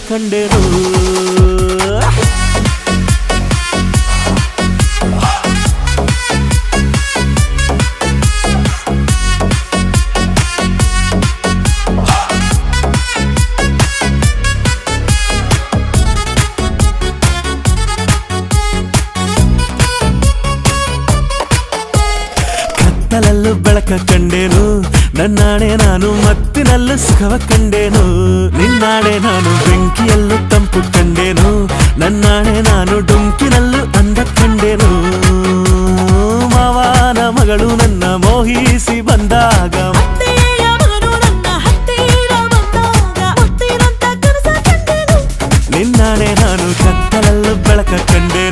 ಕಂಡೆನು ಕತ್ತಲಲ್ಲೂ ಬೆಳಕ ಕಂಡೇನು ನನ್ನಾಣೆ ನಾನು ಮತ್ತಿನಲ್ಲೂ ಸುಖವ ಕಂಡೇನು ನಿನ್ನಾಣೆ ನಾನು ಬೆಂಕಿಯಲ್ಲೂ ತಂಪು ಕಂಡೇನು ನನ್ನಾಣೆ ನಾನು ಡುಂಕಿನಲ್ಲೂ ಅಂದ ಕಂಡೇನು ಮಾವನ ಮಗಳು ನನ್ನ ಮೋಹಿಸಿ ಬಂದಾಗ ನಿನ್ನಾಣೆ ನಾನು ಕತ್ತಲಲ್ಲೂ ಬೆಳಕ ಕಂಡೆ